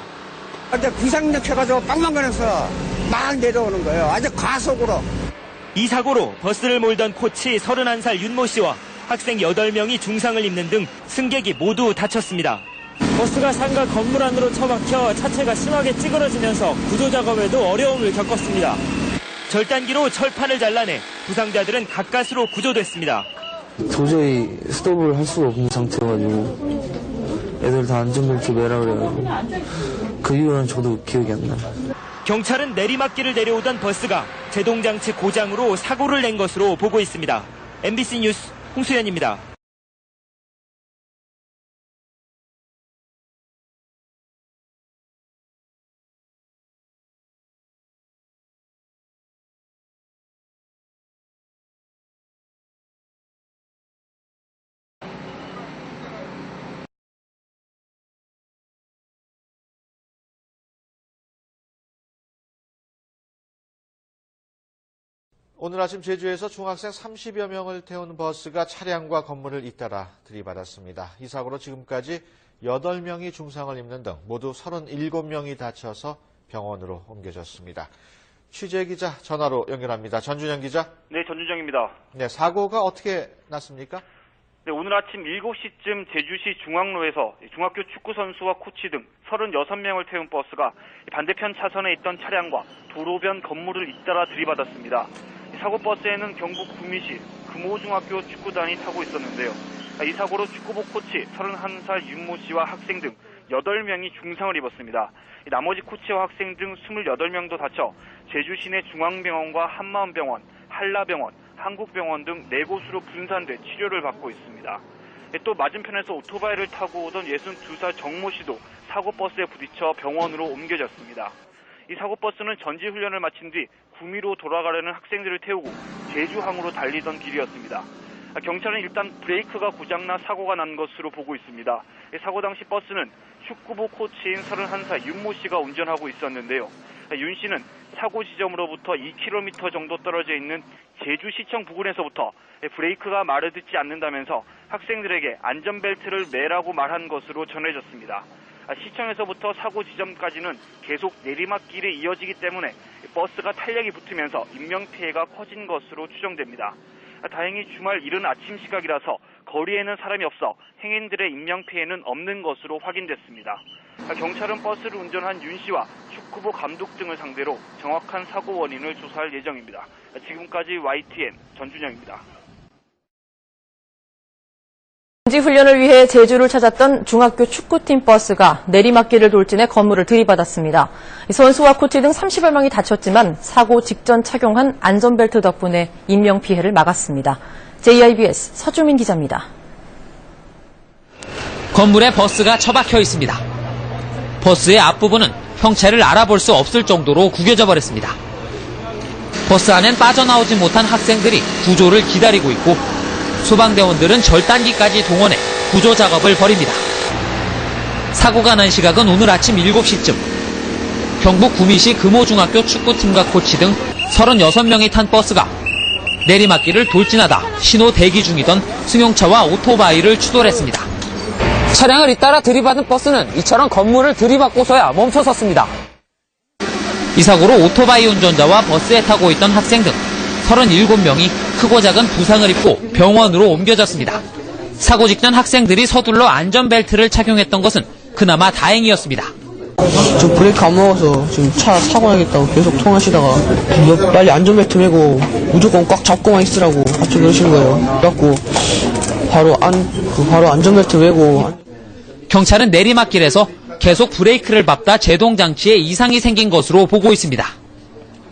근데 구상력 해가지고 빵망거려서 막 내려오는 거예요. 아주 과속으로. 이 사고로 버스를 몰던 코치 31살 윤모 씨와 학생 8명이 중상을 입는 등 승객이 모두 다쳤습니다. 버스가 상가 건물 안으로 처박혀 차체가 심하게 찌그러지면서 구조 작업에도 어려움을 겪었습니다. 절단기로 철판을 잘라내 부상자들은 가까스로 구조됐습니다. 도저히 스톱을 할 수가 없는 상태여가지고 애들 다 안전벨트 매라 그래가지고 그 이후로는 저도 기억이 안 나요. 경찰은 내리막길을 내려오던 버스가 제동장치 고장으로 사고를 낸 것으로 보고 있습니다. MBC 뉴스 홍수연입니다. 오늘 아침 제주에서 중학생 30여 명을 태운 버스가 차량과 건물을 잇따라 들이받았습니다. 이 사고로 지금까지 8명이 중상을 입는 등 모두 37명이 다쳐서 병원으로 옮겨졌습니다. 취재기자 전화로 연결합니다. 전준영 기자. 네, 전준영입니다. 네, 사고가 어떻게 났습니까? 네, 오늘 아침 7시쯤 제주시 중앙로에서 중학교 축구 선수와 코치 등 36명을 태운 버스가 반대편 차선에 있던 차량과 도로변 건물을 잇따라 들이받았습니다. 사고 버스에는 경북 구미시 금호중학교 축구단이 타고 있었는데요. 이 사고로 축구부 코치 31살 윤모 씨와 학생 등 8명이 중상을 입었습니다. 나머지 코치와 학생 등 28명도 다쳐 제주 시내 중앙병원과 한마음병원, 한라병원, 한국병원 등 4곳으로 분산돼 치료를 받고 있습니다. 또 맞은편에서 오토바이를 타고 오던 62살 정모 씨도 사고 버스에 부딪혀 병원으로 옮겨졌습니다. 이 사고 버스는 전지 훈련을 마친 뒤 구미로 돌아가려는 학생들을 태우고 제주항으로 달리던 길이었습니다. 경찰은 일단 브레이크가 고장나 사고가 난 것으로 보고 있습니다. 사고 당시 버스는 축구부 코치인 31살 윤모 씨가 운전하고 있었는데요. 윤 씨는 사고 지점으로부터 2km 정도 떨어져 있는 제주시청 부근에서부터 브레이크가 말을 듣지 않는다면서 학생들에게 안전벨트를 매라고 말한 것으로 전해졌습니다. 시청에서부터 사고 지점까지는 계속 내리막길이 이어지기 때문에 버스가 탄력이 붙으면서 인명피해가 커진 것으로 추정됩니다. 다행히 주말 이른 아침 시각이라서 거리에는 사람이 없어 행인들의 인명피해는 없는 것으로 확인됐습니다. 경찰은 버스를 운전한 윤 씨와 축구부 감독 등을 상대로 정확한 사고 원인을 조사할 예정입니다. 지금까지 YTN 전준영입니다. 군지훈련을 위해 제주를 찾았던 중학교 축구팀 버스가 내리막길을 돌진해 건물을 들이받았습니다. 선수와 코치 등 30여 명이 다쳤지만 사고 직전 착용한 안전벨트 덕분에 인명피해를 막았습니다. JIBS 서주민 기자입니다. 건물에 버스가 처박혀 있습니다. 버스의 앞부분은 형체를 알아볼 수 없을 정도로 구겨져 버렸습니다. 버스 안엔 빠져나오지 못한 학생들이 구조를 기다리고 있고 소방대원들은 절단기까지 동원해 구조 작업을 벌입니다. 사고가 난 시각은 오늘 아침 7시쯤. 경북 구미시 금호중학교 축구팀과 코치 등 36명이 탄 버스가 내리막길을 돌진하다 신호 대기 중이던 승용차와 오토바이를 추돌했습니다. 차량을 잇따라 들이받은 버스는 이처럼 건물을 들이받고서야 멈춰섰습니다. 이 사고로 오토바이 운전자와 버스에 타고 있던 학생 등 37명이 크고 작은 부상을 입고 병원으로 옮겨졌습니다. 사고 직전 학생들이 서둘러 안전벨트를 착용했던 것은 그나마 다행이었습니다. 저 브레이크 안 먹어서 지금 차 사고 나겠다고 계속 통화하시다가 빨리 안전벨트 매고 무조건 꽉 잡고만 있으라고 갑자기 그러시는 거예요. 그래갖고 바로 안전벨트 매고. 경찰은 내리막길에서 계속 브레이크를 밟다 제동 장치에 이상이 생긴 것으로 보고 있습니다.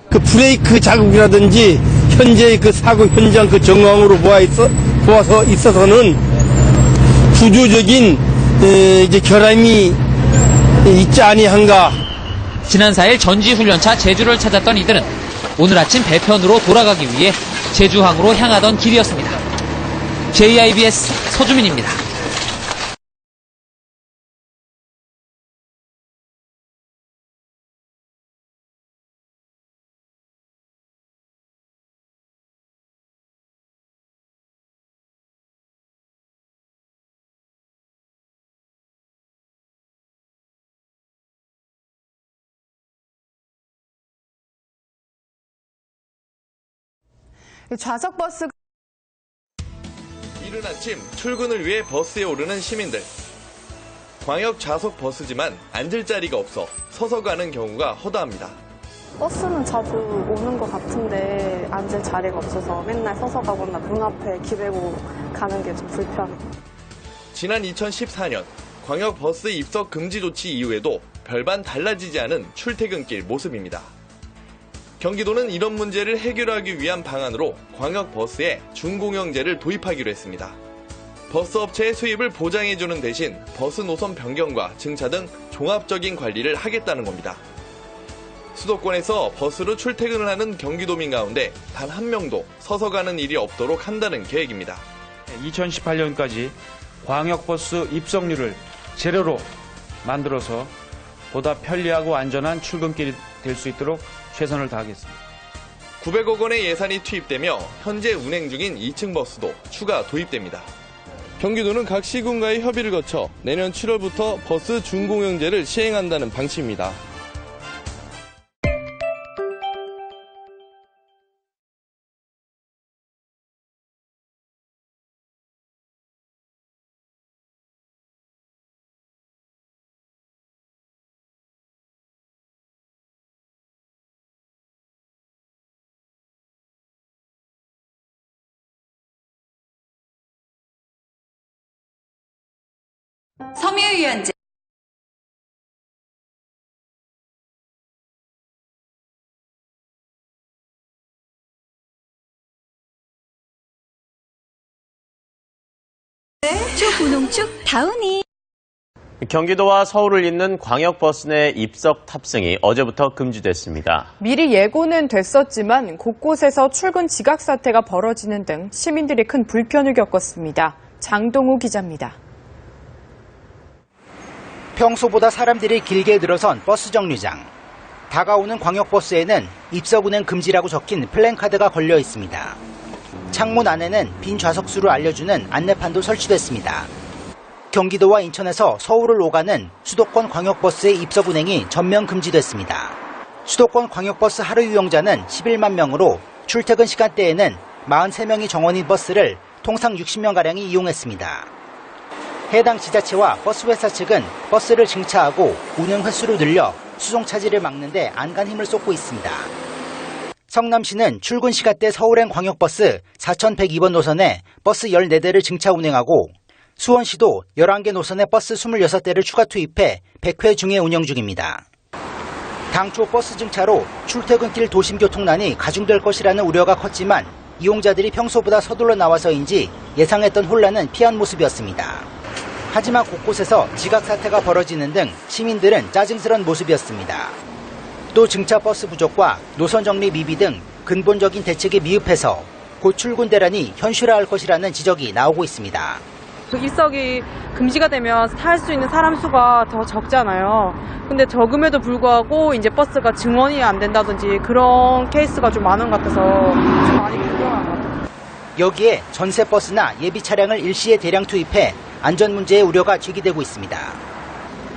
그 브레이크 자국이라든지 현재 그 사고 현장 그 정황으로 보아서 있어서는 구조적인 이제 결함이 있지 아니한가. 지난 4일 전지훈련차 제주를 찾았던 이들은 오늘 아침 배편으로 돌아가기 위해 제주항으로 향하던 길이었습니다. JIBS 서주민입니다. 좌석 버스 이른 아침 출근을 위해 버스에 오르는 시민들. 광역 좌석 버스지만 앉을 자리가 없어 서서 가는 경우가 허다합니다. 버스는 자주 오는 것 같은데 앉을 자리가 없어서 맨날 서서 가거나 문 앞에 기대고 가는 게 좀 불편해요. 지난 2014년 광역 버스 입석 금지 조치 이후에도 별반 달라지지 않은 출퇴근길 모습입니다. 경기도는 이런 문제를 해결하기 위한 방안으로 광역버스에 준공영제를 도입하기로 했습니다. 버스업체의 수입을 보장해주는 대신 버스 노선 변경과 증차 등 종합적인 관리를 하겠다는 겁니다. 수도권에서 버스로 출퇴근을 하는 경기도민 가운데 단 한 명도 서서 가는 일이 없도록 한다는 계획입니다. 2018년까지 광역버스 입석률을 제로로 만들어서 보다 편리하고 안전한 출근길이 될 수 있도록 최선을 다하겠습니다. 900억 원의 예산이 투입되며 현재 운행 중인 2층 버스도 추가 도입됩니다. 경기도는 각 시군과의 협의를 거쳐 내년 7월부터 버스 준공영제를 시행한다는 방침입니다. 섬유유연제 초분홍축 다운이 경기도와 서울을 잇는 광역버스 내 입석 탑승이 어제부터 금지됐습니다. 미리 예고는 됐었지만 곳곳에서 출근 지각 사태가 벌어지는 등 시민들이 큰 불편을 겪었습니다. 장동우 기자입니다. 평소보다 사람들이 길게 늘어선 버스 정류장. 다가오는 광역버스에는 입석 운행 금지라고 적힌 플랜카드가 걸려 있습니다. 창문 안에는 빈 좌석수를 알려주는 안내판도 설치됐습니다. 경기도와 인천에서 서울을 오가는 수도권 광역버스의 입석 운행이 전면 금지됐습니다. 수도권 광역버스 하루 이용자는 11만 명으로 출퇴근 시간대에는 43명이 정원인 버스를 통상 60명가량이 이용했습니다. 해당 지자체와 버스 회사 측은 버스를 증차하고 운행 횟수를 늘려 수송 차질을 막는 데 안간 힘을 쏟고 있습니다. 성남시는 출근 시간대 서울행 광역버스 4102번 노선에 버스 14대를 증차 운행하고 수원시도 11개 노선에 버스 26대를 추가 투입해 100회 중에 운영 중입니다. 당초 버스 증차로 출퇴근길 도심교통난이 가중될 것이라는 우려가 컸지만 이용자들이 평소보다 서둘러 나와서인지 예상했던 혼란은 피한 모습이었습니다. 하지만 곳곳에서 지각 사태가 벌어지는 등 시민들은 짜증스런 모습이었습니다. 또 증차 버스 부족과 노선 정리 미비 등 근본적인 대책이 미흡해서 곧 출근 대란이 현실화할 것이라는 지적이 나오고 있습니다. 입석이 금지가 되면 탈 수 있는 사람 수가 더 적잖아요. 근데 적음에도 불구하고 이제 버스가 증원이 안 된다든지 그런 케이스가 좀 많은 것 같아서 좀 많이 불편한 것 같아요. 여기에 전세 버스나 예비 차량을 일시에 대량 투입해 안전 문제의 우려가 제기되고 있습니다.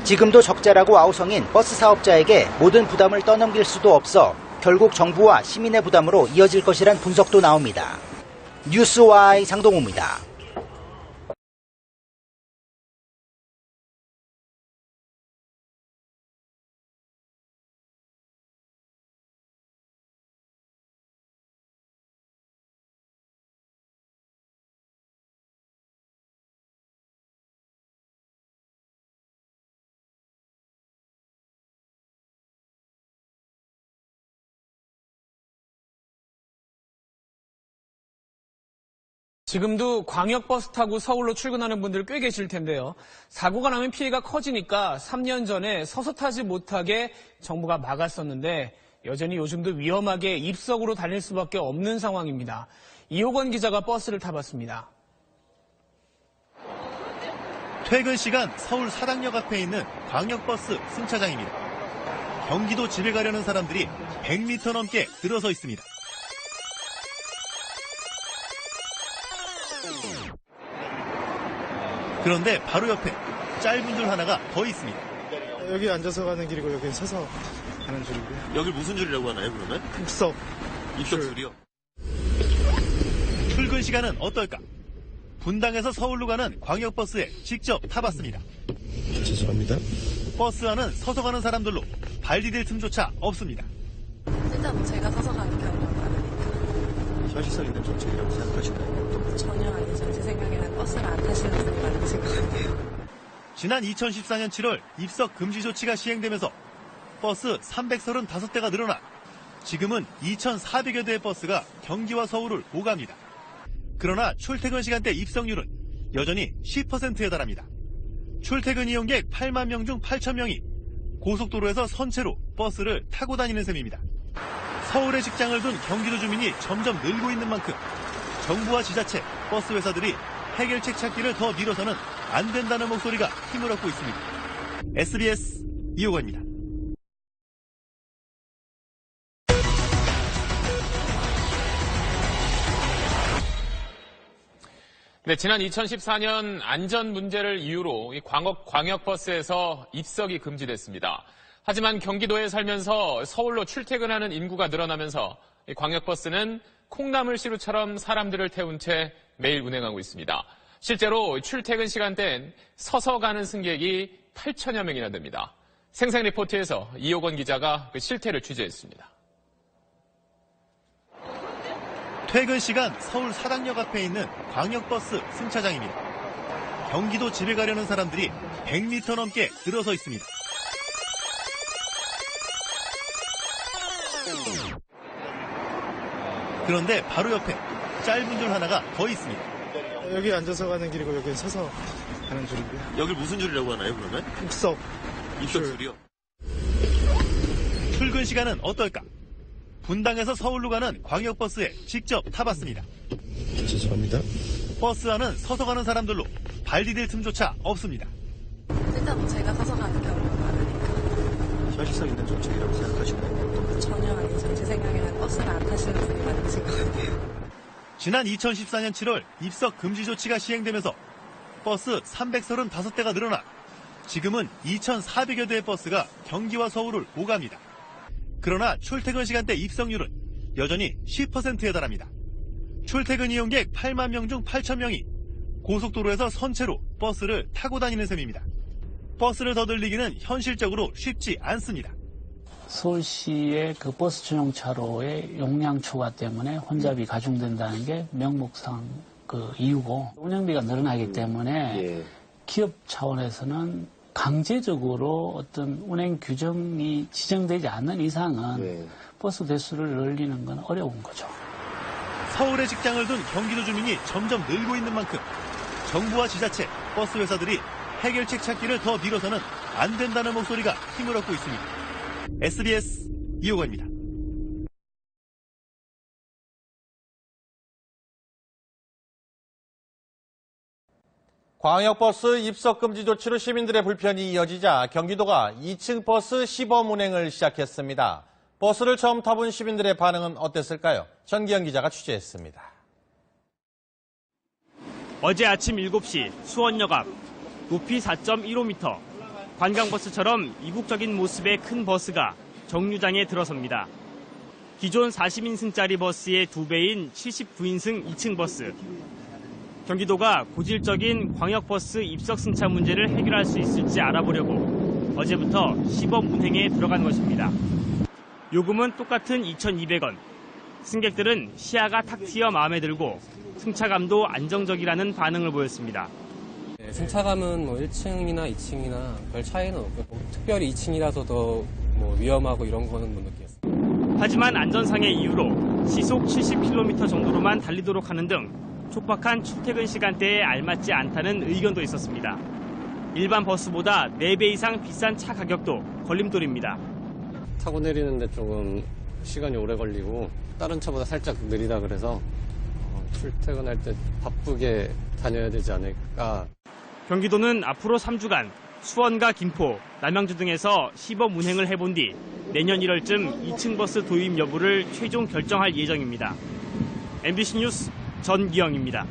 지금도 적자라고 아우성인 버스 사업자에게 모든 부담을 떠넘길 수도 없어 결국 정부와 시민의 부담으로 이어질 것이란 분석도 나옵니다. 뉴스와이 장동호입니다. 지금도 광역버스 타고 서울로 출근하는 분들 꽤 계실 텐데요. 사고가 나면 피해가 커지니까 3년 전에 서서 타지 못하게 정부가 막았었는데 여전히 요즘도 위험하게 입석으로 다닐 수밖에 없는 상황입니다. 이호건 기자가 버스를 타봤습니다. 퇴근 시간 서울 사당역 앞에 있는 광역버스 승차장입니다. 경기도 집에 가려는 사람들이 100m 넘게 들어서 있습니다. 그런데 바로 옆에 짧은 줄 하나가 더 있습니다. 여기 앉아서 가는 길이고 여기 서서 가는 줄이고요. 여길 무슨 줄이라고 하나요, 그러면? 입석 줄이요. 출근 시간은 어떨까? 분당에서 서울로 가는 광역버스에 직접 타봤습니다. 죄송합니다. 버스 안은 서서 가는 사람들로 발 디딜 틈조차 없습니다. 일단 제가 서서 가는 경우가 많으니까. 현실성 있는 정책이라고 생각하시나요? 전혀 아니죠. 제 생각에는 버스를 안 타시는 분이 많으실 것 같아요. 지난 2014년 7월 입석 금지 조치가 시행되면서 버스 335대가 늘어나 지금은 2,400여 대의 버스가 경기와 서울을 오갑니다. 그러나 출퇴근 시간대 입석률은 여전히 10%에 달합니다. 출퇴근 이용객 8만 명 중 8천 명이 고속도로에서 선체로 버스를 타고 다니는 셈입니다. 서울에 직장을 둔 경기도 주민이 점점 늘고 있는 만큼 정부와 지자체, 버스 회사들이 해결책 찾기를 더 미뤄서는 안 된다는 목소리가 힘을 얻고 있습니다. SBS 이호건입니다. 네, 지난 2014년 안전 문제를 이유로 이 광역버스에서 입석이 금지됐습니다. 하지만 경기도에 살면서 서울로 출퇴근하는 인구가 늘어나면서 이 광역버스는 콩나물시루처럼 사람들을 태운 채 매일 운행하고 있습니다. 실제로 출퇴근 시간대엔 서서 가는 승객이 8천여 명이나 됩니다. 생생 리포트에서 이호건 기자가 그 실태를 취재했습니다. 퇴근 시간 서울 사당역 앞에 있는 광역버스 승차장입니다. 경기도 집에 가려는 사람들이 100m 넘게 들어서 있습니다. 그런데 바로 옆에 짧은 줄 하나가 더 있습니다. 여기 앉아서 가는 길이고 여기 서서 가는 줄이고요. 여길 무슨 줄이라고 하나요, 그러면? 입석 줄이요. 출근 시간은 어떨까? 분당에서 서울로 가는 광역버스에 직접 타봤습니다. 죄송합니다. 버스 안은 서서 가는 사람들로 발 디딜 틈조차 없습니다. 일단 제가 서서 가는 경우가 많으니까. 현실성 있는 정책이라고 생각하시나요? 전혀 아니죠. 제 생각에는 버스를 안 타시는 분이 많으실 것 같아요. 지난 2014년 7월 입석 금지 조치가 시행되면서 버스 335대가 늘어나 지금은 2,400여 대의 버스가 경기와 서울을 오갑니다. 그러나 출퇴근 시간대 입성률은 여전히 10%에 달합니다. 출퇴근 이용객 8만 명 중 8천 명이 고속도로에서 선체로 버스를 타고 다니는 셈입니다. 버스를 더 늘리기는 현실적으로 쉽지 않습니다. 서울시의 그 버스 전용차로의 용량 초과 때문에 혼잡이 가중된다는 게 명목상 그 이유고, 운영비가 늘어나기 때문에 기업 차원에서는 강제적으로 어떤 운행 규정이 지정되지 않는 이상은 버스 대수를 늘리는 건 어려운 거죠. 서울에 직장을 둔 경기도 주민이 점점 늘고 있는 만큼 정부와 지자체, 버스 회사들이 해결책 찾기를 더 미뤄서는 안 된다는 목소리가 힘을 얻고 있습니다. SBS 이호건입니다. 광역버스 입석금지 조치로 시민들의 불편이 이어지자 경기도가 2층 버스 시범 운행을 시작했습니다. 버스를 처음 타본 시민들의 반응은 어땠을까요? 전기현 기자가 취재했습니다. 어제 아침 7시 수원역 앞, 높이 4.15m, 관광버스처럼 이국적인 모습의 큰 버스가 정류장에 들어섭니다. 기존 40인승짜리 버스의 2배인 79인승 2층 버스. 경기도가 고질적인 광역버스 입석 승차 문제를 해결할 수 있을지 알아보려고 어제부터 시범 운행에 들어간 것입니다. 요금은 똑같은 2,200원. 승객들은 시야가 탁 트여 마음에 들고 승차감도 안정적이라는 반응을 보였습니다. 승차감은 1층이나 2층이나 별 차이는 없고, 특별히 2층이라서 더 위험하고 이런 거는 못 느꼈어요. 하지만 안전상의 이유로 시속 70km 정도로만 달리도록 하는 등 촉박한 출퇴근 시간대에 알맞지 않다는 의견도 있었습니다. 일반 버스보다 4배 이상 비싼 차 가격도 걸림돌입니다. 타고 내리는데 조금 시간이 오래 걸리고 다른 차보다 살짝 느리다 그래서 출퇴근할 때 바쁘게 다녀야 되지 않을까. 경기도는 앞으로 3주간 수원과 김포, 남양주 등에서 시범 운행을 해본 뒤 내년 1월쯤 2층 버스 도입 여부를 최종 결정할 예정입니다. MBC 뉴스 전기영입니다.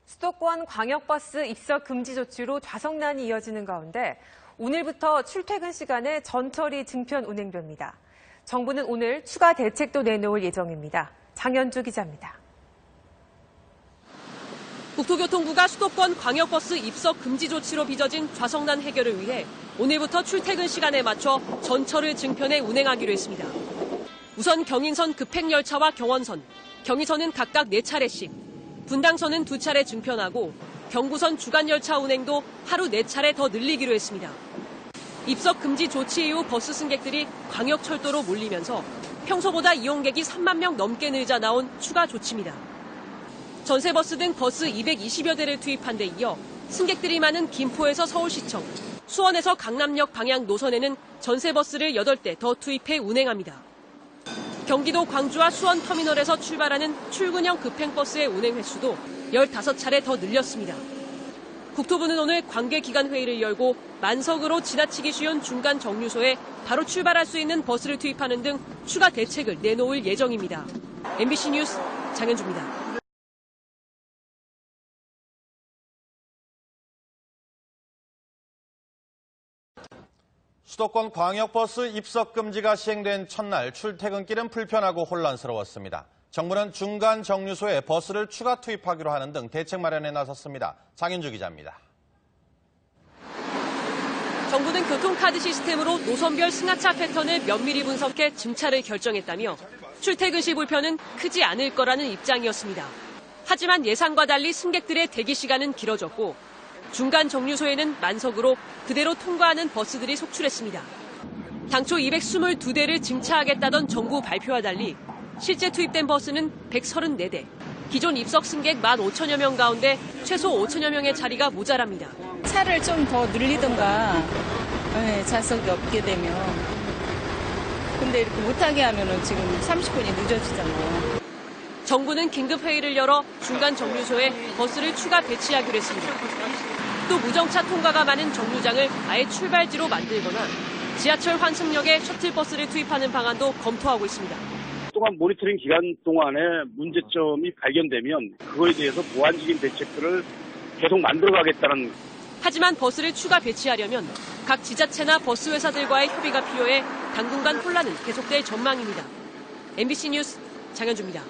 수도권 광역버스 입석 금지 조치로 좌석난이 이어지는 가운데 오늘부터 출퇴근 시간에 전철이 증편 운행됩니다. 정부는 오늘 추가 대책도 내놓을 예정입니다. 장현주 기자입니다. 국토교통부가 수도권 광역버스 입석 금지 조치로 빚어진 좌석난 해결을 위해 오늘부터 출퇴근 시간에 맞춰 전철을 증편해 운행하기로 했습니다. 우선 경인선 급행열차와 경원선, 경의선은 각각 4차례씩, 분당선은 2차례 증편하고 경부선 주간열차 운행도 하루 4차례 더 늘리기로 했습니다. 입석 금지 조치 이후 버스 승객들이 광역철도로 몰리면서 평소보다 이용객이 3만 명 넘게 늘자 나온 추가 조치입니다. 전세버스 등 버스 220여 대를 투입한 데 이어 승객들이 많은 김포에서 서울시청, 수원에서 강남역 방향 노선에는 전세버스를 8대 더 투입해 운행합니다. 경기도 광주와 수원 터미널에서 출발하는 출근형 급행버스의 운행 횟수도 15차례 더 늘렸습니다. 국토부는 오늘 관계기관회의를 열고 만석으로 지나치기 쉬운 중간 정류소에 바로 출발할 수 있는 버스를 투입하는 등 추가 대책을 내놓을 예정입니다. MBC 뉴스 장현주입니다. 수도권 광역버스 입석 금지가 시행된 첫날 출퇴근길은 불편하고 혼란스러웠습니다. 정부는 중간 정류소에 버스를 추가 투입하기로 하는 등 대책 마련에 나섰습니다. 장윤주 기자입니다. 정부는 교통카드 시스템으로 노선별 승하차 패턴을 면밀히 분석해 증차를 결정했다며 출퇴근 시 불편은 크지 않을 거라는 입장이었습니다. 하지만 예상과 달리 승객들의 대기 시간은 길어졌고 중간 정류소에는 만석으로 그대로 통과하는 버스들이 속출했습니다. 당초 222대를 증차하겠다던 정부 발표와 달리 실제 투입된 버스는 134대, 기존 입석 승객 15,000여 명 가운데 최소 5,000여 명의 자리가 모자랍니다. 차를 좀 더 늘리던가 좌석이 없게 되면. 근데 이렇게 못하게 하면은 지금 30분이 늦어지잖아요. 정부는 긴급회의를 열어 중간 정류소에 버스를 추가 배치하기로 했습니다. 또 무정차 통과가 많은 정류장을 아예 출발지로 만들거나 지하철 환승역에 셔틀버스를 투입하는 방안도 검토하고 있습니다. 또한 모니터링 기간 동안에 문제점이 발견되면 그거에 대해서 보완적인 대책들을 계속 만들어가겠다는. 하지만 버스를 추가 배치하려면 각 지자체나 버스 회사들과의 협의가 필요해 당분간 혼란은 계속될 전망입니다. MBC 뉴스 장현주입니다.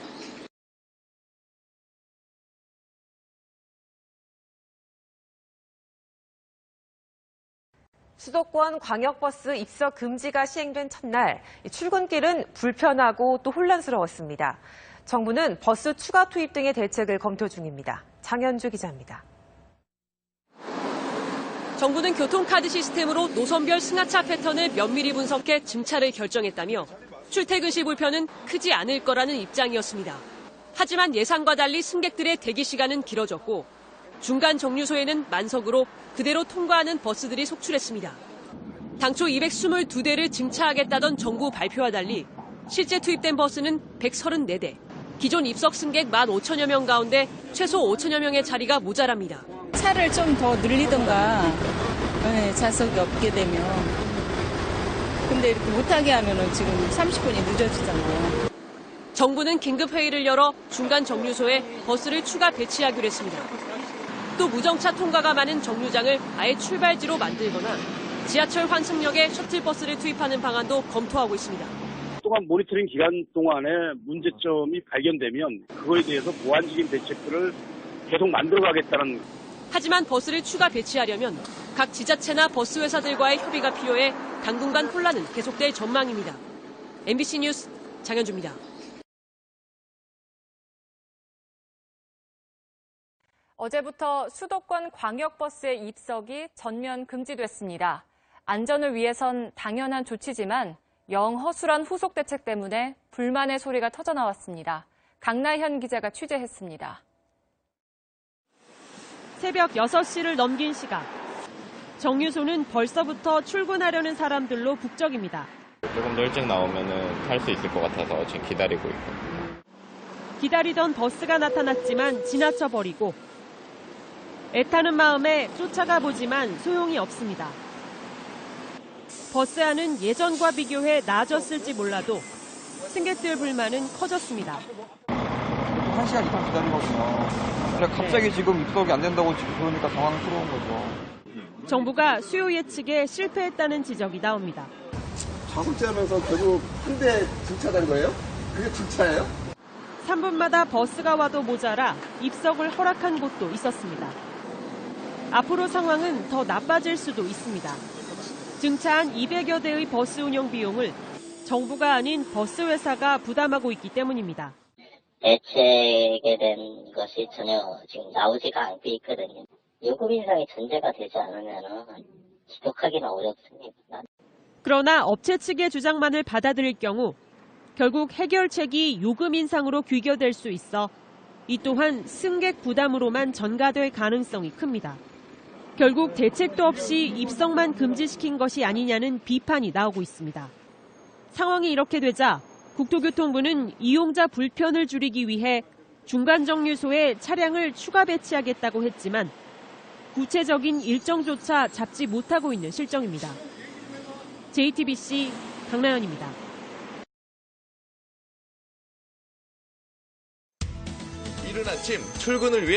수도권 광역버스 입석 금지가 시행된 첫날 출근길은 불편하고 또 혼란스러웠습니다. 정부는 버스 추가 투입 등의 대책을 검토 중입니다. 장현주 기자입니다. 정부는 교통카드 시스템으로 노선별 승하차 패턴을 면밀히 분석해 증차를 결정했다며 출퇴근 시 불편은 크지 않을 거라는 입장이었습니다. 하지만 예상과 달리 승객들의 대기 시간은 길어졌고 중간 정류소에는 만석으로 그대로 통과하는 버스들이 속출했습니다. 당초 222대를 증차하겠다던 정부 발표와 달리 실제 투입된 버스는 134대, 기존 입석 승객 15,000여 명 가운데 최소 5,000여 명의 자리가 모자랍니다. 차를 좀 더 늘리던가 좌석이 없게 되면. 근데 이렇게 못하게 하면은 지금 30분이 늦어지잖아요. 정부는 긴급회의를 열어 중간 정류소에 버스를 추가 배치하기로 했습니다. 또 무정차 통과가 많은 정류장을 아예 출발지로 만들거나 지하철 환승역에 셔틀버스를 투입하는 방안도 검토하고 있습니다. 또한 모니터링 기간 동안에 문제점이 발견되면 그거에 대해서 보완적인 대책들을 계속 만들어가겠다는. 하지만 버스를 추가 배치하려면 각 지자체나 버스 회사들과의 협의가 필요해 당분간 혼란은 계속될 전망입니다. MBC 뉴스 장현주입니다. 어제부터 수도권 광역버스의 입석이 전면 금지됐습니다. 안전을 위해선 당연한 조치지만 영 허술한 후속 대책 때문에 불만의 소리가 터져나왔습니다. 강나현 기자가 취재했습니다. 새벽 6시를 넘긴 시각. 정류소는 벌써부터 출근하려는 사람들로 북적입니다. 조금 더 일찍 나오면 탈 수 있을 것 같아서 지금 기다리고 있고. 기다리던 버스가 나타났지만 지나쳐 버리고 애타는 마음에 쫓아가 보지만 소용이 없습니다. 버스 안은 예전과 비교해 나아졌을지 몰라도 승객들 불만은 커졌습니다. 1시간 이상 기다리거든요. 근데 갑자기 지금 입석이 안 된다고 지금 그러니까 당황스러운 거죠. 정부가 수요 예측에 실패했다는 지적이 나옵니다. 자국제하면서 결국 한 대 증차된 거예요? 그게 증차예요? 3분마다 버스가 와도 모자라 입석을 허락한 곳도 있었습니다. 앞으로 상황은 더 나빠질 수도 있습니다. 증차한 200여 대의 버스 운영 비용을 정부가 아닌 버스 회사가 부담하고 있기 때문입니다. 대책에 대한 것이 전혀 지금 나오지가 않고 있거든요. 요금 인상이 전제가 되지 않으면 지속하기는 어렵습니다. 그러나 업체 측의 주장만을 받아들일 경우 결국 해결책이 요금 인상으로 귀결될 수 있어 이 또한 승객 부담으로만 전가될 가능성이 큽니다. 결국 대책도 없이 입석만 금지시킨 것이 아니냐는 비판이 나오고 있습니다. 상황이 이렇게 되자 국토교통부는 이용자 불편을 줄이기 위해 중간 정류소에 차량을 추가 배치하겠다고 했지만 구체적인 일정조차 잡지 못하고 있는 실정입니다. JTBC 강나연입니다. 이른 아침 출근을 위해